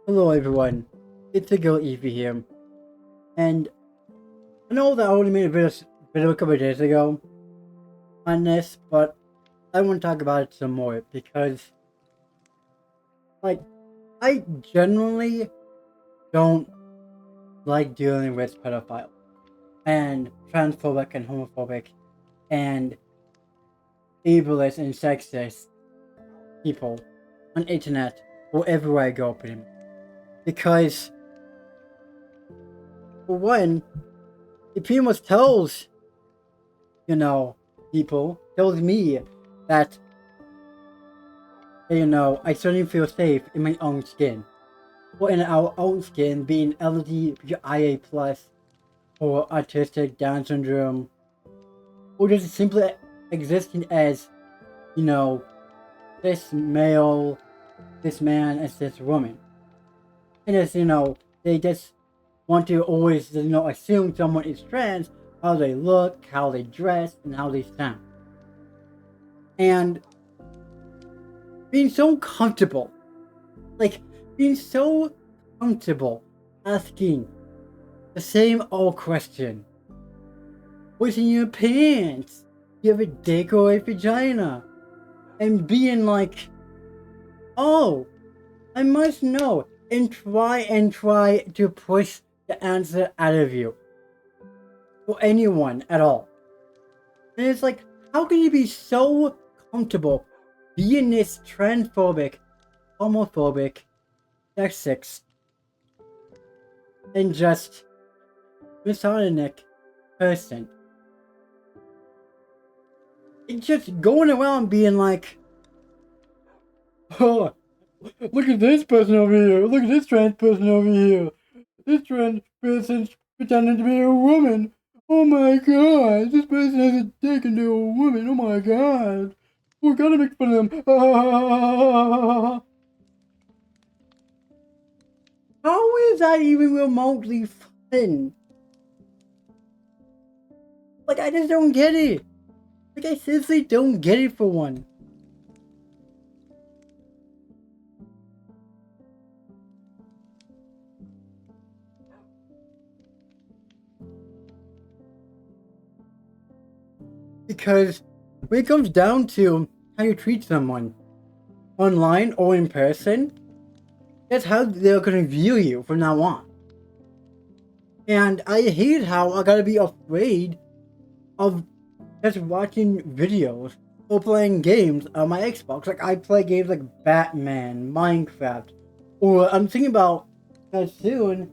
Hello everyone, it's the girl Evie here, and I know that I only made a video a couple of days ago on this, but I want to talk about it some more because, like, I generally don't like dealing with pedophiles and transphobic and homophobic and ableist and sexist people on the internet or everywhere I go pretty much. Because, for one, it pretty much tells people, tells me that, I certainly feel safe in my own skin. Or in our own skin, being LGBTQIA plus, or autistic, Down syndrome, or just simply existing as, this male, this man, as this woman. And as, they just want to always, assume someone is trans, how they look, how they dress, and how they sound. And being so comfortable, asking the same old question. What's in your pants? You have a dick or a vagina? And being like, oh, I must know, and try to push the answer out of you. For anyone at all. And it's like, how can you be so comfortable being this transphobic, homophobic, sexist, and just misogynistic person? It's just going around being like, oh, look at this person over here, look at this trans person over here. This trans person's pretending to be a woman. Oh my god, this person has a dick into a woman. Oh my god. We're gonna make fun of them. How is that even remotely fun? Like, I just don't get it. Like, I seriously don't get it for one. Because when it comes down to how you treat someone, online or in person, that's how they're gonna view you from now on. And I hate how I gotta be afraid of just watching videos or playing games on my Xbox. Like, I play games like Batman, Minecraft, or I'm thinking about soon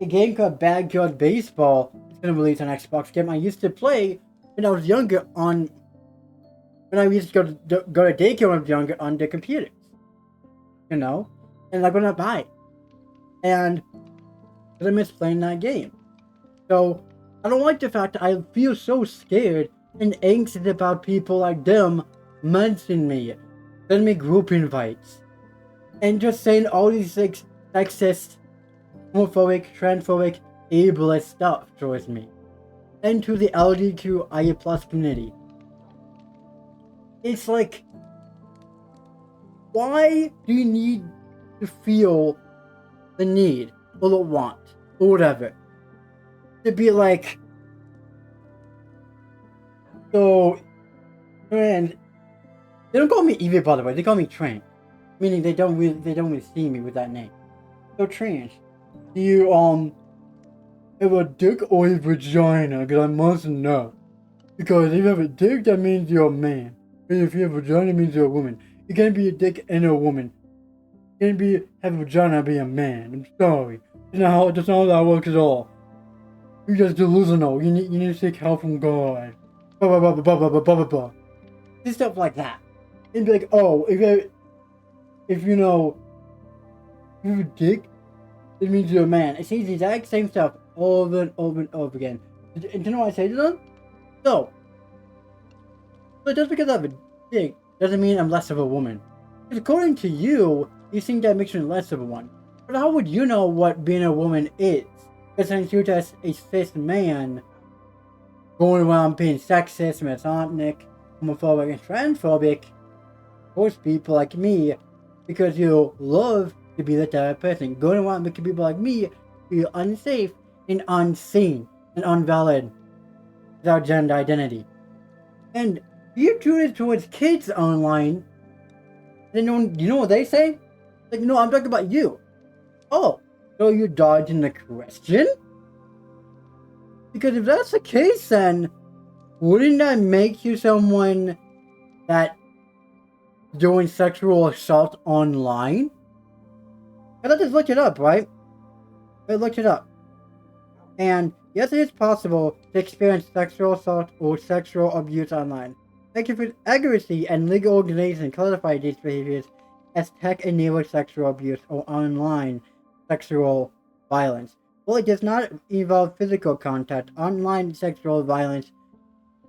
a game called Backyard Baseball is gonna release on Xbox. Game I used to play when I was younger when I used to go to daycare when I was younger on the computers, and I'm gonna buy it, and because I miss playing that game. So I don't like the fact that I feel so scared and anxious about people like them mentioning me, sending me group invites, and just saying all these like sexist, homophobic, transphobic, ableist stuff towards me, and to the LGBTQIA plus community. It's like, why do you need to feel the need or the want or whatever to be like, so, and they don't call me Evie, by the way, they call me Trans, meaning they don't really see me with that name. So Trans, do you have a dick or a vagina? Because I must know. Because if you have a dick, that means you're a man. And if you have a vagina, it means you're a woman. You can't be a dick and a woman. You can't have a vagina and be a man. I'm sorry. That's not how that works at all. You're just delusional. You need to seek help from God. Blah blah blah blah blah blah blah blah. Just stuff like that. And be like, oh, if you have a dick, it means you're a man. It says the exact same stuff over and over and over again. And do you know what I say to them? So just because I have a dick doesn't mean I'm less of a woman. Because according to you, you think that makes me less of a one. But how would you know what being a woman is? Because since you're just a cis man going around being sexist, misogynistic, homophobic, and transphobic towards people like me, because you love to be the type of person going around making people like me feel unsafe and unseen and unvalid without gender identity. And you do this towards kids online, then you know what they say? Like, no, I'm talking about you. Oh, so you're dodging the question? Because if that's the case, then wouldn't that make you someone that doing sexual assault online? And I just looked it up, right? I looked it up. And yes, it is possible to experience sexual assault or sexual abuse online. Accuracy and legal organization classify these behaviors as tech-enabled sexual abuse or online sexual violence. While it does not involve physical contact, online sexual violence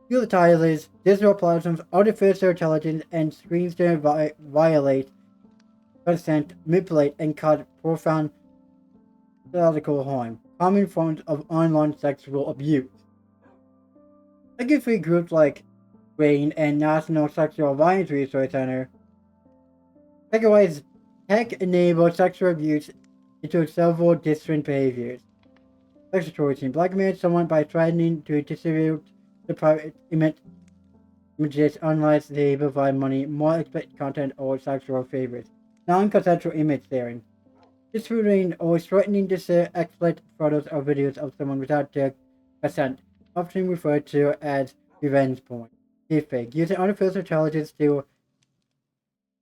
utilizes digital platforms, artificial intelligence, and screens to violate consent, manipulate, and cause profound psychological harm. Common forms of online sexual abuse. Legacy groups like RAIN and National Sexual Violence Resource Center categorize tech-enabled sexual abuse into several different behaviors. Sexual extortion: blackmail someone by threatening to distribute the private images unless they provide money, more explicit content, or sexual favors. Non-consensual image sharing: distributing or threatening to share explicit photos or videos of someone without their consent, often referred to as revenge porn. Deepfake: using artificial intelligence to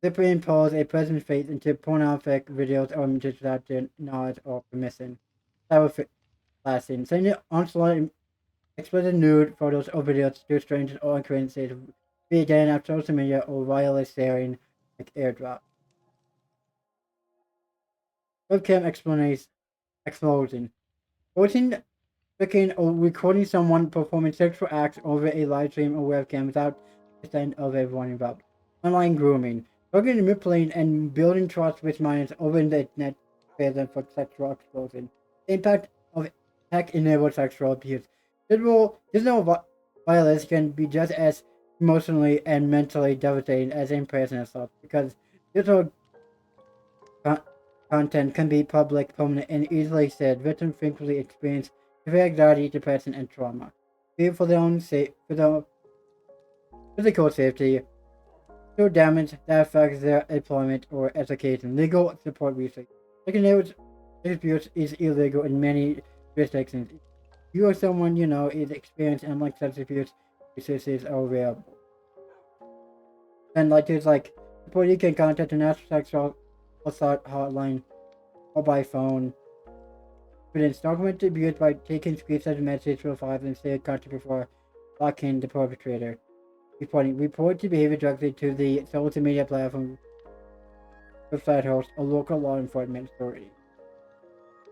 superimpose a person's face into pornographic videos or images without their knowledge or permission. Cyberblasting: sending onslaught explicit nude photos or videos to strangers or acquaintances via the internet, social media, or wireless sharing like airdrop. Webcam explosion: forcing, tricking, or recording someone performing sexual acts over a live stream or webcam without consent of everyone involved. Online grooming: targeting, manipulating, and building trust with minors over the internet for sexual explosion. The impact of tech-enabled sexual abuse: digital violence can be just as emotionally and mentally devastating as in-person assault because digital content can be public, permanent, and easily shared. Victims frequently experience severe anxiety, depression, and trauma. Fear for their own for their physical safety, so damage that affects their employment or education. Legal support research: tech-enabled abuse is illegal in many jurisdictions. If you or someone you know is experiencing online sexual abuse, resources are available. And there's support: you can contact the National Sexual Assault Hotline or by phone. Evidence: documented abuse by taking screenshots of message profiles and share content before blocking the perpetrator. Reporting: report the behavior directly to the social media platform, website host, or local law enforcement authority.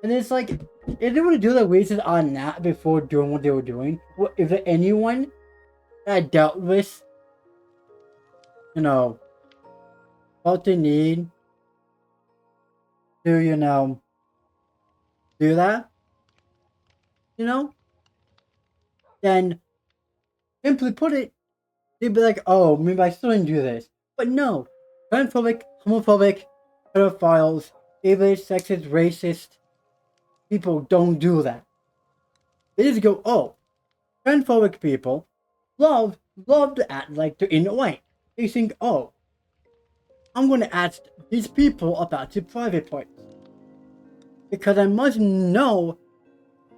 And it's like, if they were to do the research on that before doing what they were doing, is there anyone that dealt with, felt the need to, do that? Then, simply put it, they'd be like, oh, maybe I still didn't do this. But no, transphobic, homophobic, pedophiles, ableist, sexist, racist people don't do that. They just go, oh, transphobic people love to act like they're in a way. They think, oh, I'm going to ask these people about their private parts, because I must know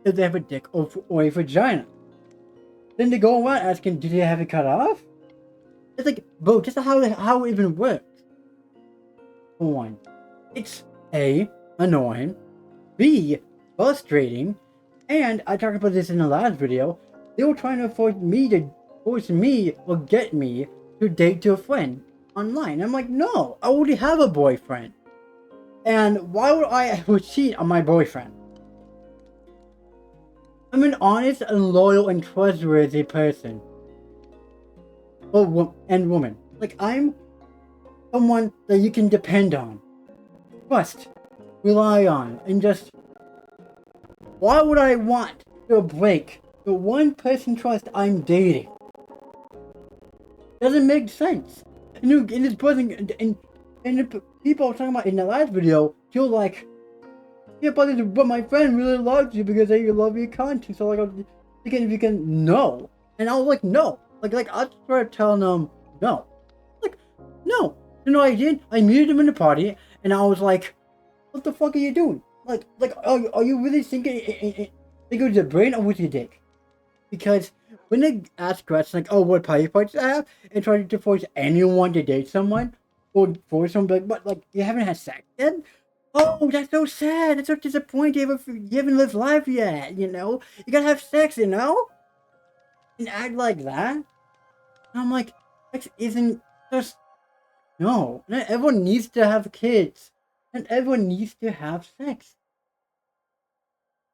if they have a dick or a vagina. Then they go around asking, did they have it cut off? It's like, bro, just how it even works. For one, it's A, annoying, B, frustrating, and I talked about this in the last video. They were trying to force me or get me to date your friend online. I'm like, no, I already have a boyfriend. And why would I ever cheat on my boyfriend? I'm an honest and loyal and trustworthy person. And woman. Like, I'm someone that you can depend on, trust, rely on, and just... Why would I want to break the one person trust I'm dating? Doesn't make sense. And this person, and the people I was talking about in the last video you're like, yeah, but my friend really loves you because they love your content. So like, if you can, no. And I was like, no. Like I started telling them, no. Like, no. You know what I did? I muted him in the party, and I was like, what the fuck are you doing? Like, are you really thinking with your brain or with your dick? Because when they ask questions like, oh, what party parts do I have? And try to force anyone to date someone, or force someone, like, but, like, you haven't had sex yet? Oh, that's so sad. That's so disappointing. You haven't lived life yet, you know? You gotta have sex, you know? And act like that? And I'm like, sex isn't just... No. Not everyone needs to have kids. And everyone needs to have sex.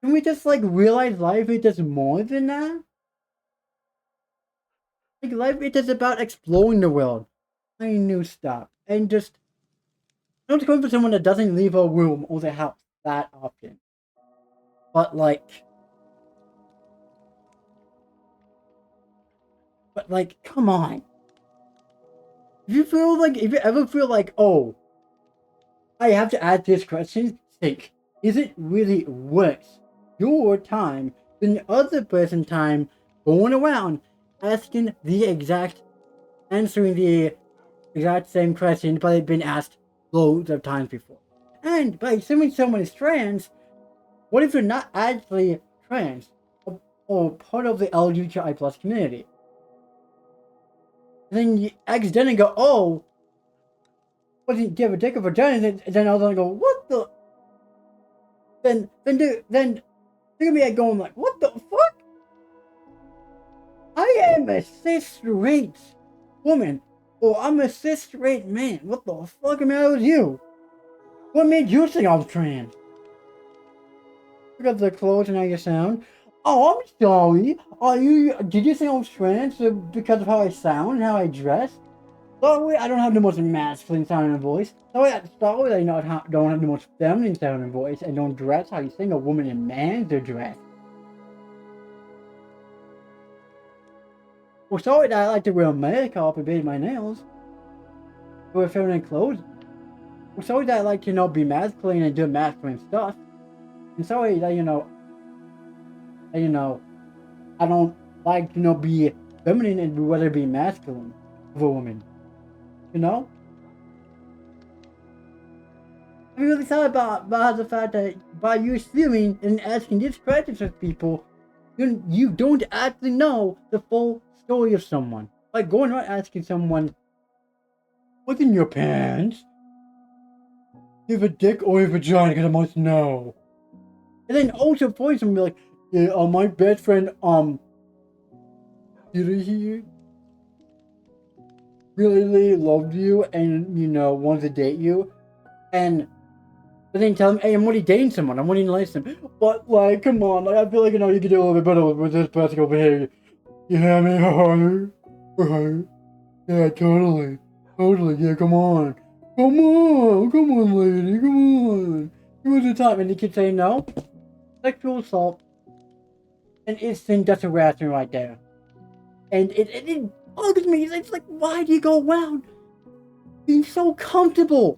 Can we just, like, realize life is just more than that? Like, life is just about exploring the world. Finding new stuff. And just... Don't go for someone that doesn't leave a room or the house that often. But, like... come on. If you ever feel like, oh, I have to ask this question, think, is it really worth your time than the other person's time going around asking answering the exact same question, but they've been asked loads of times before? And by assuming someone is trans, what if you're not actually trans or part of the LGBTQIA plus community? And then you accidentally go, oh, do you have a dick or vagina? And then I was gonna go, what the? Then look at me going like, what the fuck? I am a cis-straight woman, or I'm a cis-straight man. What the fuck am I with you? What made you think I'm trans? Look at the clothes and how you sound. Oh, I'm sorry. Did you think I was trans because of how I sound and how I dress? Sorry, I don't have the most masculine sounding voice. Sorry, I don't have the most feminine sounding voice and don't dress how you think a woman and man to dress. Well, sorry that I like to wear makeup and paint my nails. Wear feminine clothes. Well, sorry that I like to, be masculine and do masculine stuff. And sorry that, I don't like to, be feminine and rather be masculine of a woman. You know? Have you really thought about the fact that by you assuming and asking these questions of people, you don't actually know the full story of someone? Like going around asking someone, what's in your pants? Do you have a dick or a vagina? Because I must know. And then also for someone be like, yeah, my best friend, he really loved you and, wanted to date you. And then tell him, hey, I'm already dating someone. I'm already licensed. But, like, come on. Like, I feel like, you can do a little bit better with this person over here. You hear me? Yeah, totally. Yeah, come on. Come on, lady. Come on. Give us the time. And he keeps saying no. Sexual assault. And instant just harassment right there. And it bugs me. It's like, why do you go around being so comfortable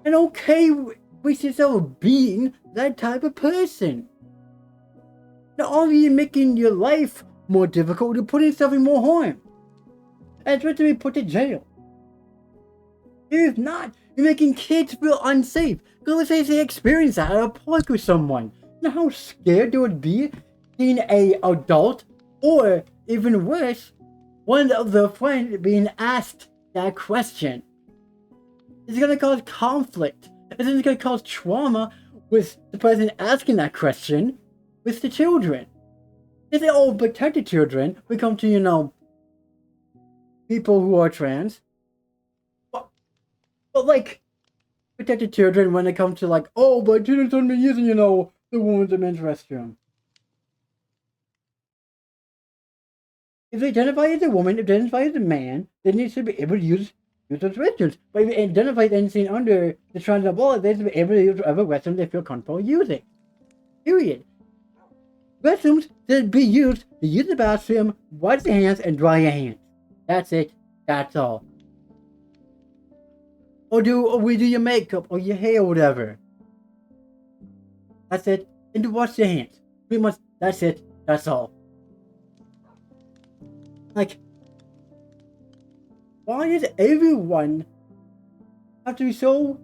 and okay with yourself being that type of person? Not only are you making your life more difficult, you're putting yourself in more harm. And especially put to jail. If not, you're making kids feel unsafe. Because let's say they experience that at a park with someone. You know how scared they would be seeing an adult, or even worse, one of their friends being asked that question. It's gonna cause conflict. It's gonna cause trauma with the person asking that question with the children. If they all protected children, we come to, people who are trans. But like, protected children when it comes to like, oh, but children shouldn't be using, the women's and men's restroom. If they identify as a woman, if they identify as a man, then they should be able to use those restrooms. But if they identify as anything under the transgender law, they should be able to use whatever restroom they feel comfortable using. Period. Restrooms should be used to use the bathroom, wash your hands, and dry your hands. That's it. That's all. Or we do your makeup or your hair or whatever. That's it. And to wash your hands. Pretty much, that's it. That's all. Like, why does everyone have to be so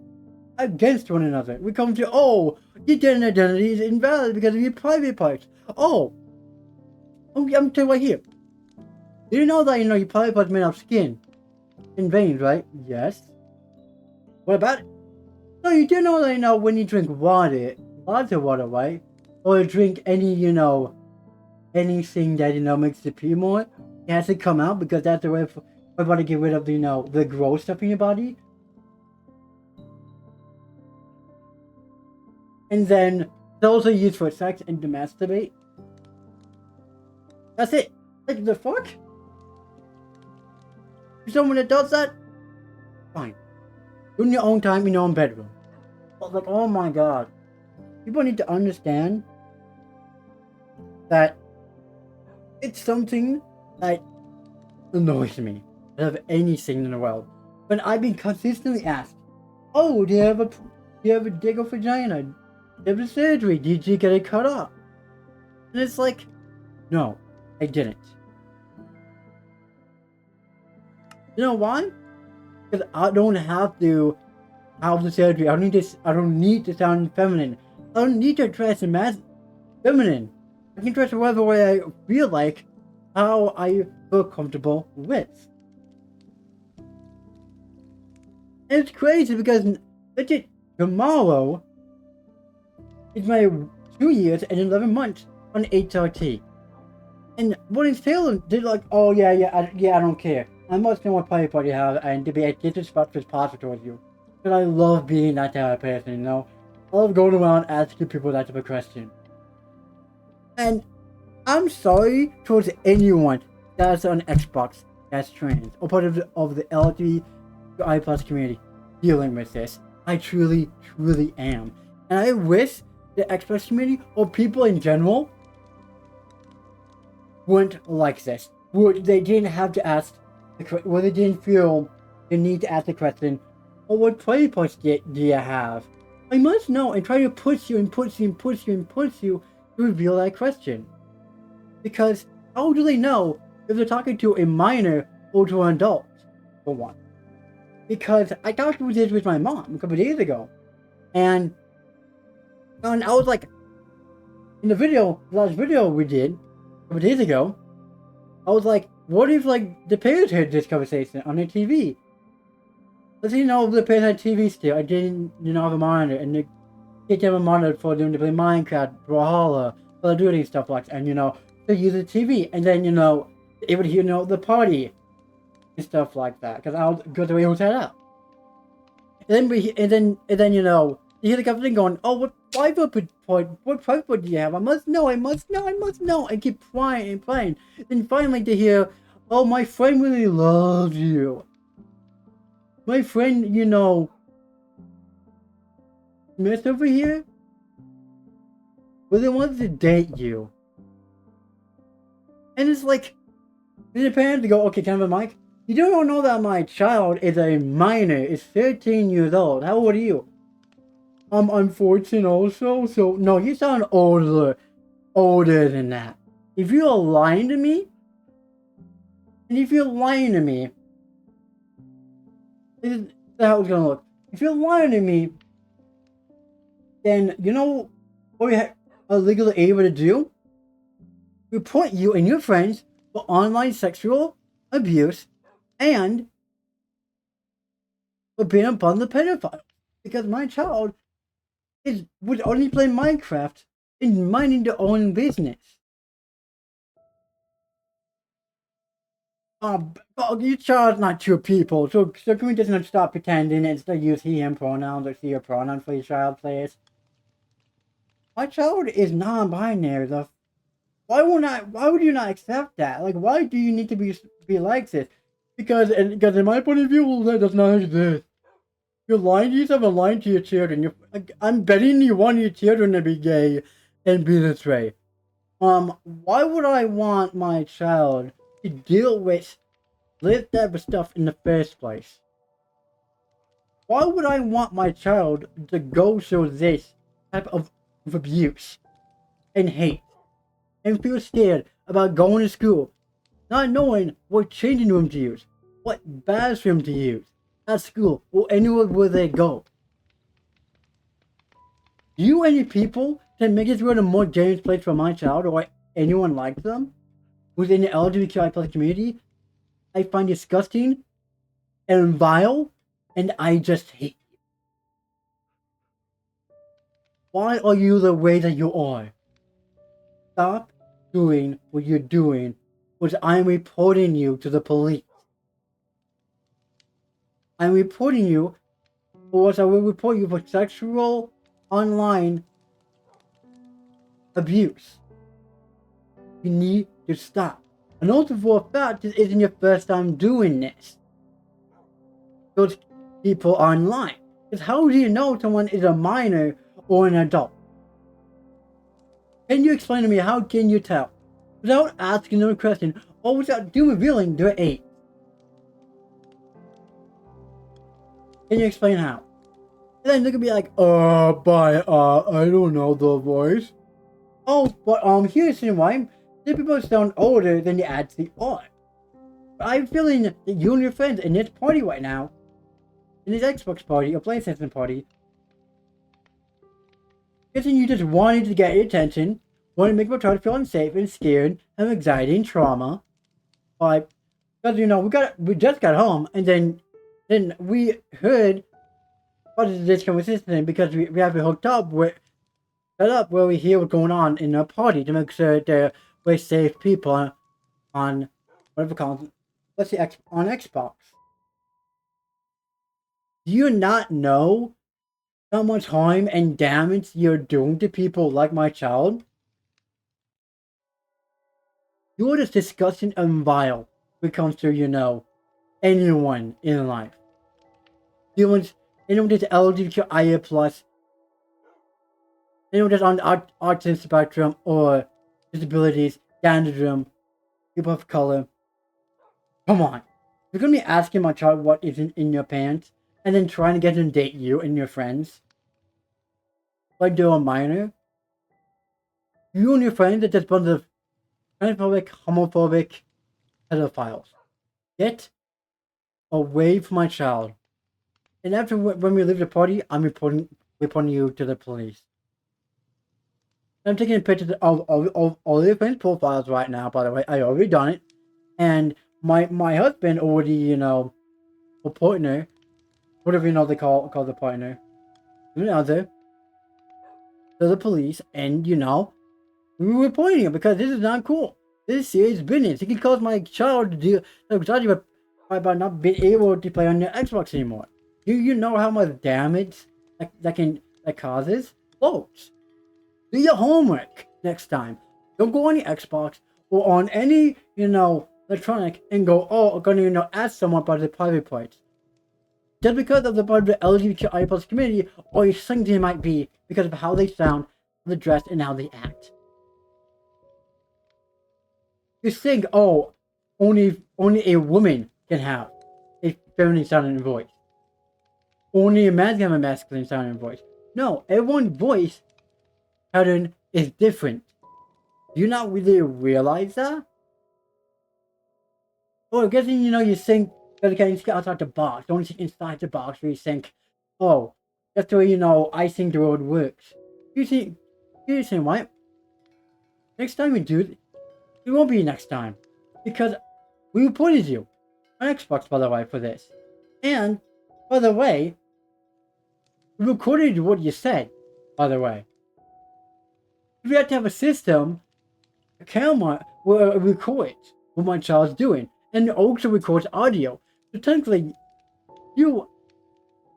against one another? We come to, oh, your gender identity is invalid because of your private parts. Oh, I'm telling you right here. Do you know that, your private parts made of skin and veins, right? Yes. What about it? No, you do know that, when you drink water, lots of water, right? Or drink any, anything that, makes you pee more, it has to come out because that's the way for everybody to get rid of, the gross stuff in your body. And then those are used for sex and to masturbate. That's it. Like, the fuck? If someone that does that, fine. Do it in your own time, in your own bedroom. But like, oh my god. People need to understand that it's something that annoys me out of anything in the world. When I've been consistently asked, oh, do you have a dick or vagina? Do you have a surgery? Did you get it cut off? And it's like, no, I didn't. You know why? Because I don't have to have the surgery. I don't need to sound feminine. I don't need to dress as feminine. I can dress whatever way I feel like, how I feel comfortable with. And it's crazy because legit tomorrow is my 2 years and 11 months on HRT. And what is Taylor did like, oh yeah, I don't care. I must know what private part you have and to be as disrespectful as possible towards you. But I love being that type of person, I love going around asking people that type of question. And I'm sorry towards anyone that's on Xbox that's trans or part of the LGBTQIA+ community dealing with this. I truly, truly am. And I wish the Xbox community or people in general weren't like this. Where they didn't have to ask, where they didn't feel the need to ask the question, oh, what private parts do you have? I must know and try to push you to reveal that question. Because how do they know if they're talking to a minor or to an adult, for one? Because I talked about this with my mom a couple days ago. And I was like, in the last video we did a couple days ago, I was like, what if the parents heard this conversation on their TV? Let's say, the parents had TV still. I didn't, have a monitor, and they didn't have a monitor for them to play Minecraft, Brawlhalla, Call of Duty, stuff like that, and they use the TV, and then they would hear the party and stuff like that, because the way it was set up. And then you hear the company going, oh, what private part do you have? I must know, and keep prying and prying. Then finally to hear, oh, my friend really loves you. My friend, Smith over here, really wants to date you. And it's like, then the parents go, okay, can I have a mic? You don't know that my child is a minor, is 13 years old. How old are you? I'm 14 also, so no, you sound older than that. If you're lying to me, this is how it's gonna look. If you're lying to me, then what we are legally able to do? Report you and your friends for online sexual abuse and for being upon the pedophile. Because my child would only play Minecraft and minding their own business. Your child's not two people, so can we just not stop pretending and still use he, him pronouns or she, her pronouns for your child, please? My child is non-binary. Why would you not accept that? Like, why do you need to be like this? Because in my point of view, well, that does not exist. You're lying to yourself and lying to your children. I'm betting you want your children to be gay and be this way. Why would I want my child to deal with this type of stuff in the first place? Why would I want my child to go through this type of with abuse and hate and feel scared about going to school, not knowing what changing room to use, what bathroom to use at school or anywhere where they go. Do you any people can make this world a more dangerous place for my child or anyone like them within the LGBTQI plus community? I find disgusting and vile, and I just hate you. Why are you the way that you are? Stop doing what you're doing, which I'm reporting you to the police. I'm reporting you, or else I will report you for sexual online abuse. You need to stop. And also for a fact, this isn't your first time doing this. Those people online. Because how do you know someone is a minor or an adult? Can you explain to me how can you tell? Without asking them a question or without revealing their age. Can you explain how? And then they could be like, I don't know the voice. Oh, but here's why. The people sound older than they actually are. But I'm feeling that you and your friends in this party right now, in this Xbox party or PlayStation party, guessing you just wanted to get your attention, wanted to make my child feel unsafe and scared, have anxiety and trauma. But because we just got home and then we heard what is this conversation because we have it hooked up with set up where we hear what's going on in a party to make sure that we're safe people on whatever called let's see on Xbox. Do you not know how much harm and damage you're doing to people like my child? You're just disgusting and vile when it comes to, anyone in life. Anyone that's LGBTQIA plus, anyone that's on the autism spectrum or disabilities, Down syndrome, people of color. Come on. You're gonna be asking my child what isn't in your pants and then trying to get them to date you and your friends. Like they're a minor. You and your friends are just a bunch of transphobic, homophobic pedophiles. Get away from my child. And after when we leave the party, I'm reporting you to the police. I'm taking pictures of all your friends' profiles right now, by the way. I already done it. And my husband already, a partner, whatever they call the partner, another, to the police, and we were reporting it because this is not cool. This is serious business. It can cause my child to do anxiety by not being able to play on their Xbox anymore. Do you know how much damage that causes? Folks, do your homework next time. Don't go on the Xbox or on any electronic and go, I'm gonna ask someone about the private parts. Just because of the part of the LGBTQIA plus community, or you think they might be because of how they sound, how they dress, and how they act. You think, only a woman can have a feminine sounding voice. Only a man can have a masculine sounding voice. No, everyone's voice pattern is different. Do you not really realize that? Well, I guess you think that you think outside the box. Don't think inside the box where you think, that's the way I think the world works. You think what? Next time we do it, it won't be next time. Because we reported you on Xbox, by the way, for this. And, by the way, we recorded what you said, by the way. If you have to have a system, a camera will record what my child's doing. And it also records audio. So technically, you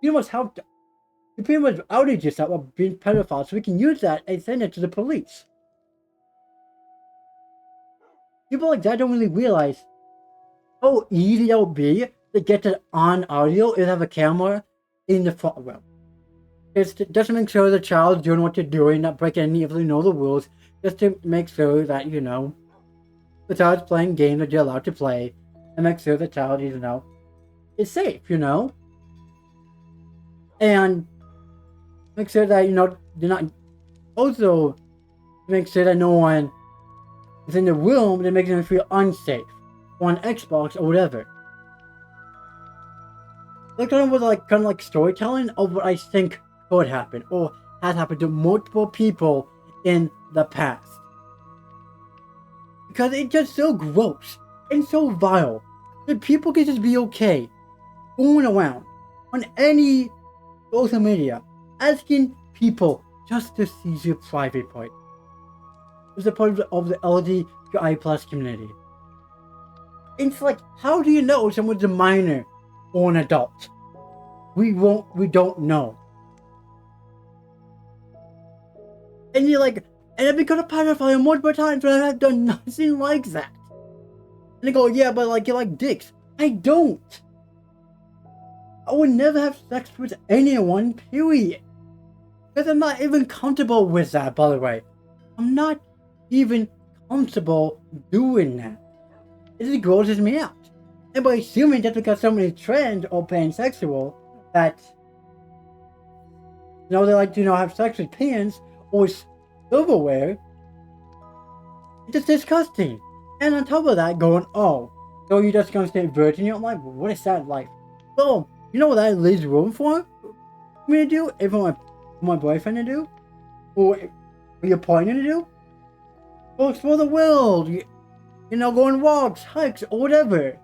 must help. You pretty much outed yourself of being pedophiles, so we can use that and send it to the police. People like that don't really realize how easy it will be to get it on audio and have a camera in the front room. Just to make sure the child's doing what they're doing, not breaking any of the rules, just to make sure that, the child's playing games that you're allowed to play, and make sure the child is safe, and make sure that, they're not Also, to make sure that no one is in the room that makes them feel unsafe, or on Xbox or whatever. That kind of was kind of like storytelling of what I think could happen or has happened to multiple people in the past. Because it's just so gross and so vile that people can just be okay going around on any social media asking people just to see your private part. It's a part of the LGBTQIA plus community. It's like, how do you know someone's a minor or an adult? We don't know. And you're like, and I've become a pedophile multiple times, but I've done nothing like that. And they go, yeah, but like, you like dicks. I don't. I would never have sex with anyone, period. Because I'm not even comfortable with that, by the way. I'm not even comfortable doing that. It just grosses me out. And by assuming just because someone is trans or pansexual, that, you know, they like to, you know, have sex with pants or silverware, it's just disgusting. And on top of that, going, oh, so you're just gonna stay virgin? I'm like, what is that like? Well, you know what that leaves room for me to do? If for my boyfriend to do? Or for your partner to do? Go explore the world, you know, go on walks, hikes, or whatever.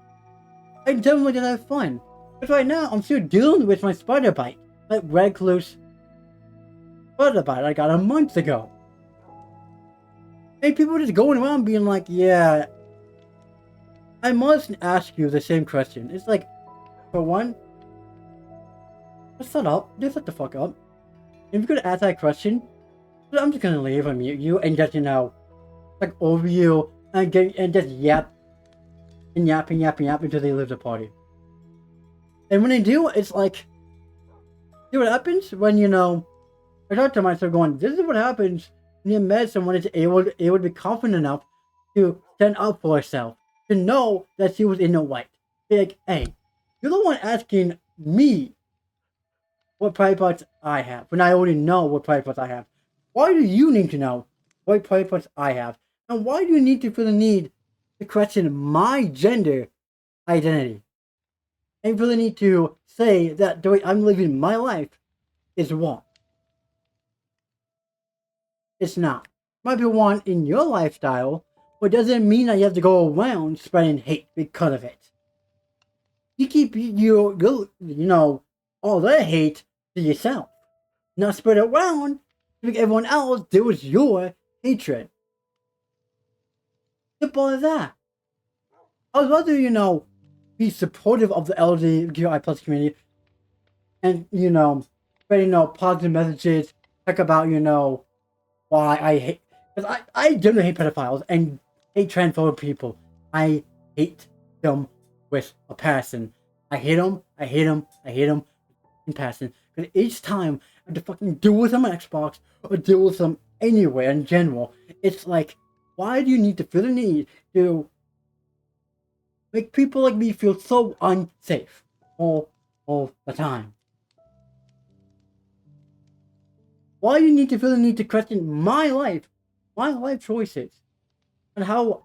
I definitely did have fun. But right now, I'm still dealing with my spider bite. That recluse spider bite I got a month ago. And people just going around being like, yeah, I must ask you the same question. It's like, for one, just shut up. Just shut the fuck up. If you're gonna ask that question, I'm just gonna leave and mute you and just, you know, like over you and just yap until they leave the party. And when they do, it's like, see what happens when, you know, I talk to myself going, this is what happens when you met someone that's able to be confident enough to stand up for herself, to know that she was in the right. Be like, hey, you're the one asking me what private parts I have, when I already know what private parts I have. Why do you need to know what private parts I have? And why do you need to feel the need to question my gender identity? And feel the need to say that the way I'm living my life is wrong. It's not. Might be one in your lifestyle, but doesn't mean that you have to go around spreading hate because of it. You keep you know, all that hate to yourself. Not spread it around to make everyone else deal with your hatred. Simple as that. I would rather, you know, be supportive of the LGBTQI plus community and, you know, spreading, you know, positive messages, talk about, you know, why I hate, because I generally hate pedophiles and hate transphobic people. I hate them with a passion. I hate them in passion. Because each time I have to fucking deal with them on Xbox or deal with them anywhere in general, it's like, why do you need to feel the need to make people like me feel so unsafe all the time? Why do you need to feel the need to question my life choices, and how,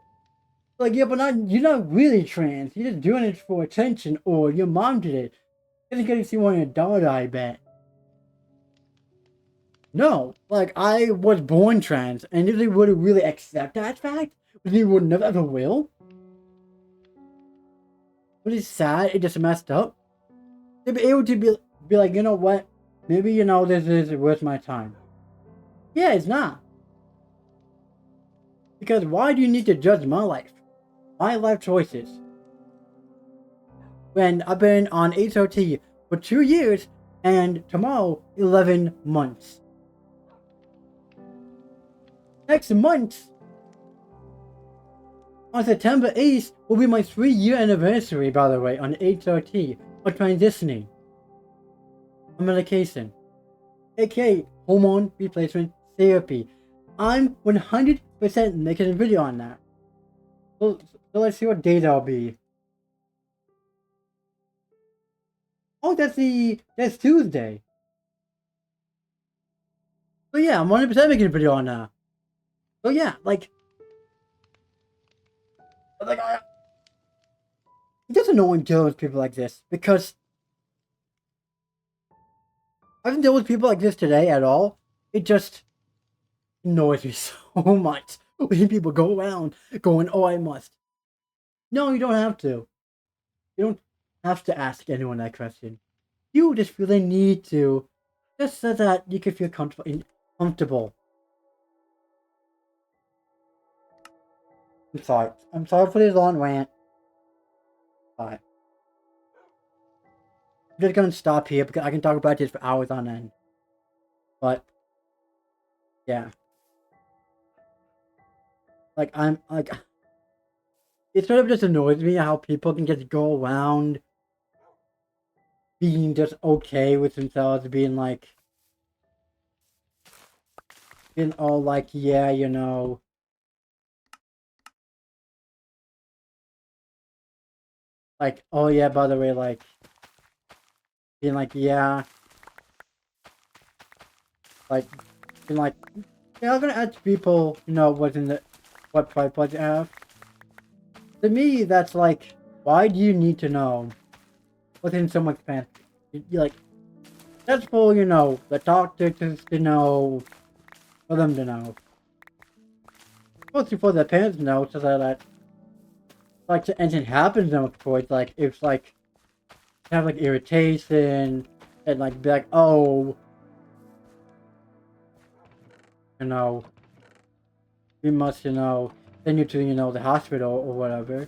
like, yeah, but you're not really trans. You're just doing it for attention, or your mom did it. You're just getting to see one of your daughter, I bet. No, like, I was born trans, and if they would really accept that fact, which they would never ever will, but it's sad, it just messed up. They'd be able to be like, you know what? Maybe, you know, this is worth my time. Yeah, it's not. Because why do you need to judge my life choices? When I've been on HOT for 2 years and tomorrow 11 months. Next month, on September 8th, will be my 3-year anniversary, by the way, on HOT, of transitioning on medication, aka hormone replacement therapy. I'm 100% making a video on that. So let's see what date I'll be. Oh, that's Tuesday. So yeah, I'm 100% making a video on that. So yeah, like it doesn't annoy dealing with people like this because I haven't dealt with people like this today at all. It just annoys me so much when people go around going, "Oh, I must." No, you don't have to. You don't have to ask anyone that question. You just feel the need to, just so that you can feel comfortable. Comfortable. I'm sorry. I'm sorry for this long rant. But I'm just gonna stop here because I can talk about this for hours on end. But yeah, like I'm like, it sort of just annoys me how people can just go around being just okay with themselves, being all like, yeah, like, oh yeah, by the way, like, being like, yeah, like, being like, yeah, I'm gonna ask people, what's in what pride pledge you have. To me, that's like, why do you need to know what's in someone's pants? You're like, that's for, the doctor to know, for them to know. Mostly for the parents to know, so that, like, anything happens to them, of course, like, if, like, have, like, irritation, and, like, be like, oh, you know, we must, send you to, the hospital or whatever.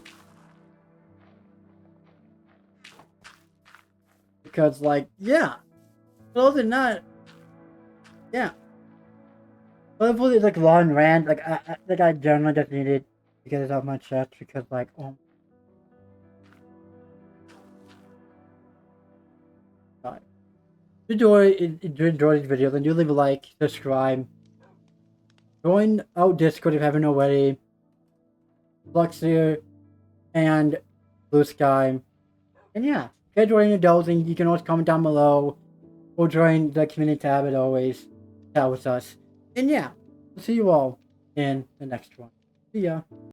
Because, like, yeah. But other than that, yeah. But if it's like long rant, like I generally just needed to get it off my chest because like oh my god. If you enjoy this video, then do leave a like, subscribe, join out Discord if you haven't already. Fluxir and Blue Sky. And yeah, get join adults and you can always comment down below or join the community tab as always. Chat with us. And yeah, we'll see you all in the next one. See ya.